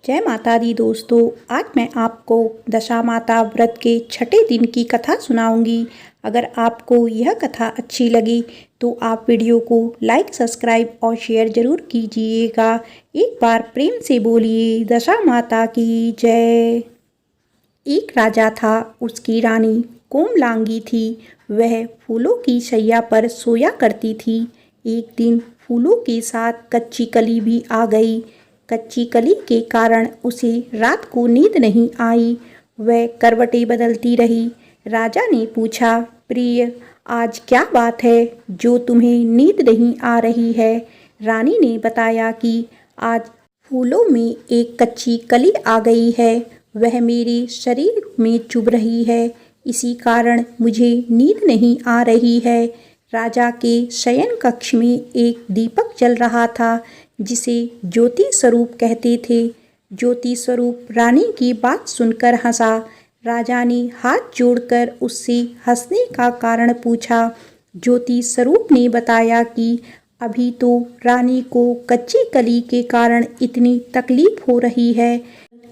जय माता दी दोस्तों। आज मैं आपको दशा माता व्रत के छठे दिन की कथा सुनाऊंगी। अगर आपको यह कथा अच्छी लगी तो आप वीडियो को लाइक, सब्सक्राइब और शेयर ज़रूर कीजिएगा। एक बार प्रेम से बोलिए दशा माता की जय। एक राजा था, उसकी रानी कोमलांगी थी। वह फूलों की शैया पर सोया करती थी। एक दिन फूलों के साथ कच्ची कली भी आ गई। कच्ची कली के कारण उसे रात को नींद नहीं आई। वह करवटें बदलती रही। राजा ने पूछा, प्रिय, आज क्या बात है जो तुम्हें नींद नहीं आ रही है? रानी ने बताया कि आज फूलों में एक कच्ची कली आ गई है। वह मेरे शरीर में चुभ रही है, इसी कारण मुझे नींद नहीं आ रही है। राजा के शयन कक्ष में एक दीपक जल रहा था, जिसे ज्योति स्वरूप कहते थे। ज्योति स्वरूप रानी की बात सुनकर हंसा। राजा ने हाथ जोड़कर उससे हंसने का कारण पूछा। ज्योति स्वरूप ने बताया कि अभी तो रानी को कच्ची कली के कारण इतनी तकलीफ हो रही है।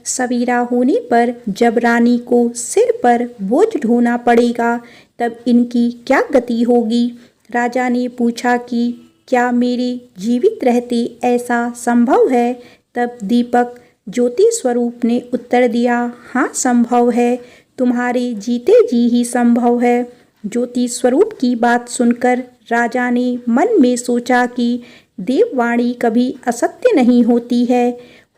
सवेरा होने पर जब रानी को सिर पर बोझ ढोना पड़ेगा, तब इनकी क्या गति होगी? राजा ने पूछा कि क्या मेरे जीवित रहते ऐसा संभव है? तब दीपक ज्योति स्वरूप ने उत्तर दिया, हाँ संभव है, तुम्हारे जीते जी ही संभव है। ज्योति स्वरूप की बात सुनकर राजा ने मन में सोचा कि देववाणी कभी असत्य नहीं होती है।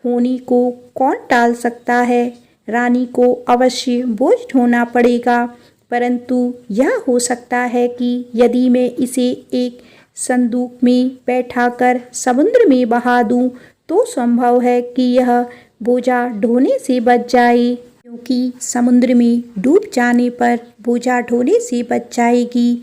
होनी को कौन टाल सकता है? रानी को अवश्य बोझ ढोना पड़ेगा, परंतु यह हो सकता है कि यदि मैं इसे एक संदूक में बैठाकर समुद्र में बहा दूं, तो संभव है कि यह बोझा ढोने से बच जाए, क्योंकि समुद्र में डूब जाने पर बोझा ढोने से बच जाएगी।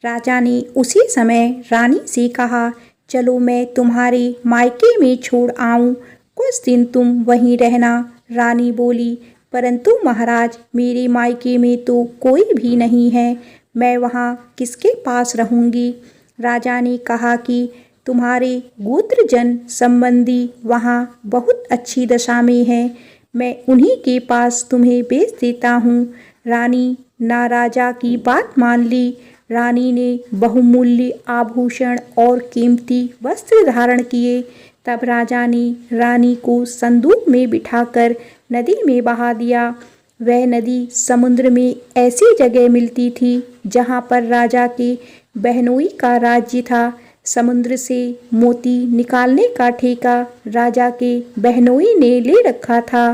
राजा ने उसी समय रानी से कहा, चलो मैं तुम्हारे मायके में छोड़ आऊं, कुछ दिन तुम वहीं रहना। रानी बोली, परंतु महाराज, मेरे मायके में तो कोई भी नहीं है, मैं वहाँ किसके पास रहूँगी? राजा ने कहा कि तुम्हारे गोत्रजन संबंधी वहाँ बहुत अच्छी दशा में हैं, मैं उन्हीं के पास तुम्हें भेज देता हूँ। रानी ना राजा की बात मान ली। रानी ने बहुमूल्य आभूषण और कीमती वस्त्र धारण किए। तब राजा ने रानी को संदूक में बिठाकर नदी में बहा दिया। वह नदी समुद्र में ऐसी जगह मिलती थी जहाँ पर राजा के बहनोई का राज्य था। समुद्र से मोती निकालने का ठेका राजा के बहनोई ने ले रखा था।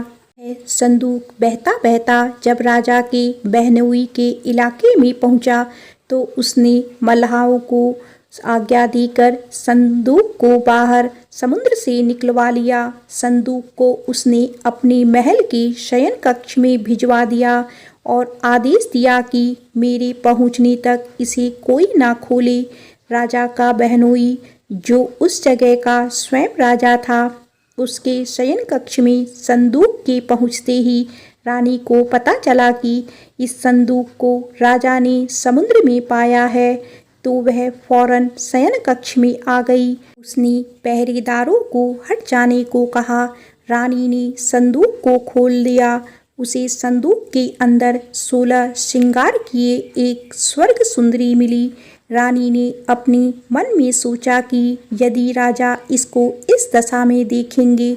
संदूक बहता बहता जब राजा के बहनोई के इलाके में पहुंचा, तो उसने मल्लाहों को आज्ञा देकर संदूक को बाहर समुद्र से निकलवा लिया। संदूक को उसने अपने महल के शयन कक्ष में भिजवा दिया और आदेश दिया कि मेरे पहुंचने तक इसे कोई ना खोले। राजा का बहनोई, जो उस जगह का स्वयं राजा था, उसके शयन कक्ष में संदूक के पहुंचते ही रानी को पता चला कि इस संदूक को राजा ने समुद्र में पाया है, तो वह फौरन शयन कक्ष में आ गई। उसने पहरेदारों को हट जाने को कहा। रानी ने संदूक को खोल दिया। उसे संदूक के अंदर 16 श्रृंगार किए एक स्वर्ग सुंदरी मिली। रानी ने अपने मन में सोचा कि यदि राजा इसको इस दशा में देखेंगे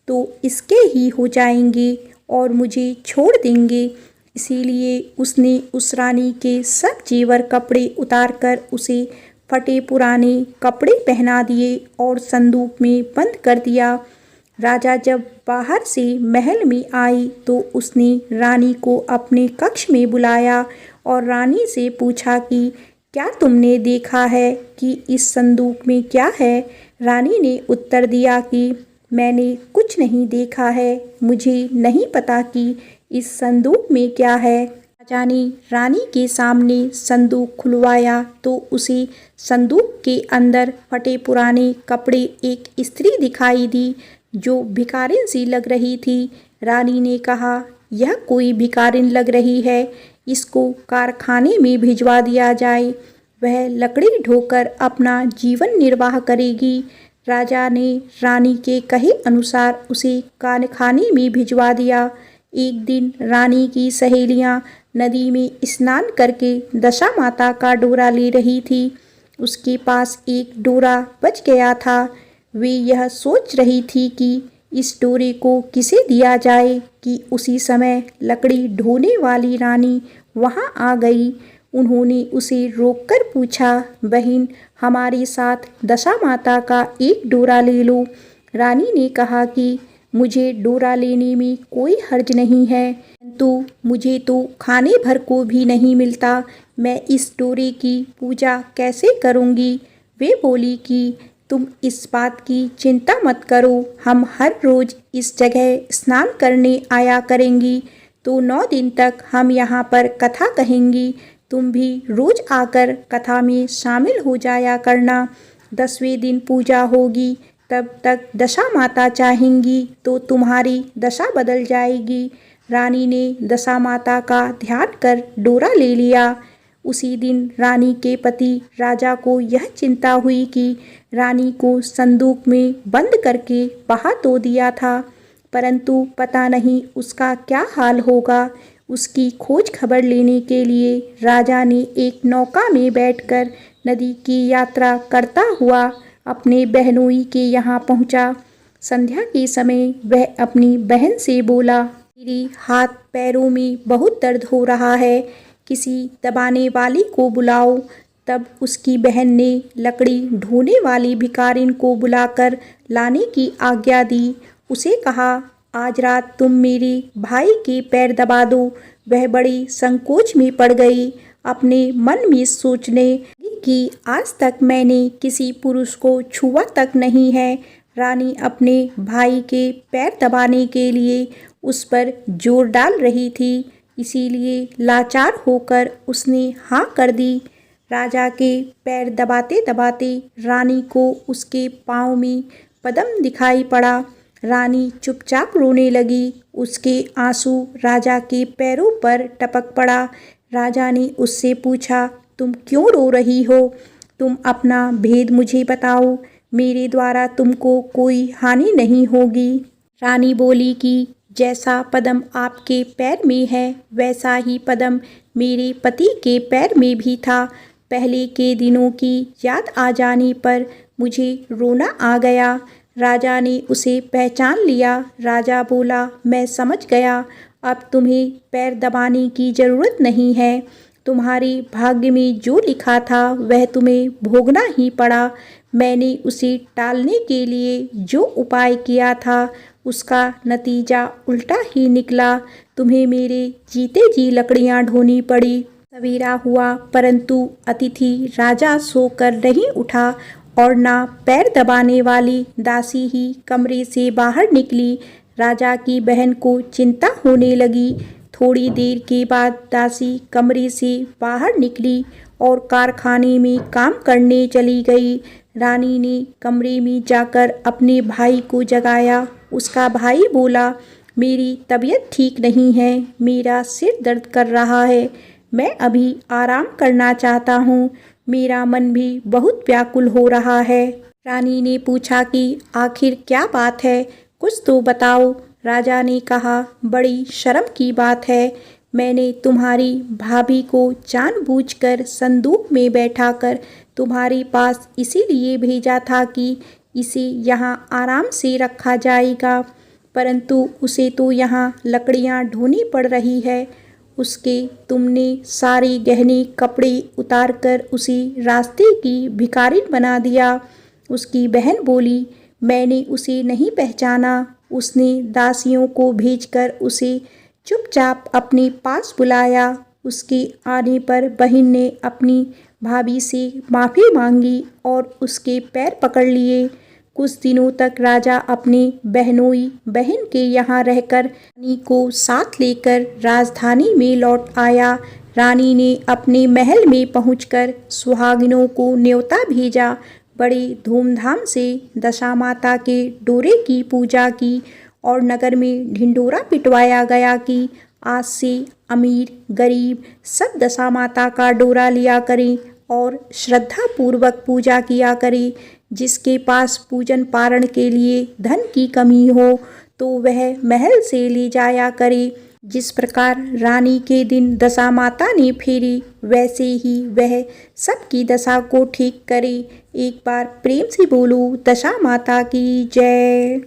तो इसके ही हो जाएंगे और मुझे छोड़ देंगे। इसीलिए उसने उस रानी के सब जेवर कपड़े उतारकर उसे फटे पुराने कपड़े पहना दिए और संदूक में बंद कर दिया। राजा जब बाहर से महल में आई तो उसने रानी को अपने कक्ष में बुलाया और रानी से पूछा कि क्या तुमने देखा है कि इस संदूक में क्या है? रानी ने उत्तर दिया कि मैंने कुछ नहीं देखा है, मुझे नहीं पता कि इस संदूक में क्या है। राजा ने रानी के सामने संदूक खुलवाया तो उसे संदूक के अंदर फटे पुराने कपड़े एक स्त्री दिखाई दी, जो भिखारिन सी लग रही थी। रानी ने कहा, यह कोई भिखारिन लग रही है, इसको कारखाने में भिजवा दिया जाए, वह लकड़ी ढोकर अपना जीवन निर्वाह करेगी। राजा ने रानी के कहे अनुसार उसे खाने में भिजवा दिया। एक दिन रानी की सहेलियां नदी में स्नान करके दशा माता का डोरा ले रही थी। उसके पास एक डोरा बच गया था। वे यह सोच रही थी कि इस डोरे को किसे दिया जाए कि उसी समय लकड़ी ढोने वाली रानी वहां आ गई। उन्होंने उसे रोककर पूछा, बहन, हमारे साथ दशा माता का एक डोरा ले लो। रानी ने कहा कि मुझे डोरा लेने में कोई हर्ज नहीं है, परंतु मुझे तो खाने भर को भी नहीं मिलता। मैं इस डोरे की पूजा कैसे करूँगी? वे बोली कि तुम इस बात की चिंता मत करो, हम हर रोज़ इस जगह स्नान करने आया करेंगी, तो 9 दिन तक हम यहाँ पर कथा कहेंगी। तुम भी रोज़ आकर कथा में शामिल हो जाया करना। 10वें दिन पूजा होगी, तब तक दशा माता चाहेंगी तो तुम्हारी दशा बदल जाएगी। रानी ने दशा माता का ध्यान कर डोरा ले लिया। उसी दिन रानी के पति राजा को यह चिंता हुई कि रानी को संदूक में बंद करके बहा तो दिया था, परंतु पता नहीं उसका क्या हाल होगा। उसकी खोज खबर लेने के लिए राजा ने एक नौका में बैठकर नदी की यात्रा करता हुआ अपने बहनोई के यहाँ पहुँचा। संध्या के समय वह अपनी बहन से बोला, मेरी हाथ पैरों में बहुत दर्द हो रहा है, किसी दबाने वाली को बुलाओ। तब उसकी बहन ने लकड़ी ढोने वाली भिखारिन को बुलाकर लाने की आज्ञा दी। उसे कहा, आज रात तुम मेरे भाई के पैर दबा दो। वह बड़ी संकोच में पड़ गई, अपने मन में सोचने कि आज तक मैंने किसी पुरुष को छुआ तक नहीं है। रानी अपने भाई के पैर दबाने के लिए उस पर जोर डाल रही थी, इसीलिए लाचार होकर उसने हाँ कर दी। राजा के पैर दबाते दबाते रानी को उसके पाँव में पद्म दिखाई पड़ा। रानी चुपचाप रोने लगी। उसके आंसू राजा के पैरों पर टपक पड़ा। राजा ने उससे पूछा, तुम क्यों रो रही हो? तुम अपना भेद मुझे बताओ, मेरे द्वारा तुमको कोई हानि नहीं होगी। रानी बोली कि जैसा पद्म आपके पैर में है, वैसा ही पद्म मेरे पति के पैर में भी था। पहले के दिनों की याद आ जाने पर मुझे रोना आ गया। राजा ने उसे पहचान लिया। राजा बोला, मैं समझ गया, अब तुम्हें पैर दबाने की ज़रूरत नहीं है। तुम्हारे भाग्य में जो लिखा था वह तुम्हें भोगना ही पड़ा। मैंने उसे टालने के लिए जो उपाय किया था उसका नतीजा उल्टा ही निकला। तुम्हें मेरे जीते जी लकड़ियाँ ढोनी पड़ी। सवेरा हुआ, परंतु अतिथि राजा सोकर नहीं उठा और ना पैर दबाने वाली दासी ही कमरे से बाहर निकली। राजा की बहन को चिंता होने लगी। थोड़ी देर के बाद दासी कमरे से बाहर निकली और कारखाने में काम करने चली गई। रानी ने कमरे में जाकर अपने भाई को जगाया। उसका भाई बोला, मेरी तबीयत ठीक नहीं है, मेरा सिर दर्द कर रहा है, मैं अभी आराम करना चाहता हूँ, मेरा मन भी बहुत व्याकुल हो रहा है। रानी ने पूछा कि आखिर क्या बात है, कुछ तो बताओ। राजा ने कहा, बड़ी शर्म की बात है, मैंने तुम्हारी भाभी को जानबूझकर संदूक में बैठाकर तुम्हारे पास इसीलिए भेजा था कि इसे यहाँ आराम से रखा जाएगा, परंतु उसे तो यहाँ लकड़ियाँ ढोनी पड़ रही है। उसके तुमने सारे गहने कपड़े उतारकर उसे रास्ते की भिखारिन बना दिया। उसकी बहन बोली, मैंने उसे नहीं पहचाना। उसने दासियों को भेजकर उसे चुपचाप अपने पास बुलाया। उसके आने पर बहन ने अपनी भाभी से माफ़ी मांगी और उसके पैर पकड़ लिए। कुछ दिनों तक राजा अपने बहनोई बहन के यहाँ रहकर रानी को साथ लेकर राजधानी में लौट आया। रानी ने अपने महल में पहुंचकर सुहागिनों को न्योता भेजा। बड़े धूमधाम से दशा माता के डोरे की पूजा की और नगर में ढिंढोरा पिटवाया गया कि आज से अमीर गरीब सब दशा माता का डोरा लिया करें और श्रद्धापूर्वक पूजा किया करें। जिसके पास पूजन पारण के लिए धन की कमी हो तो वह महल से ले जाया करे। जिस प्रकार रानी के दिन दशा माता ने फेरी, वैसे ही वह सबकी दशा को ठीक करे। एक बार प्रेम से बोलो दशा माता की जय।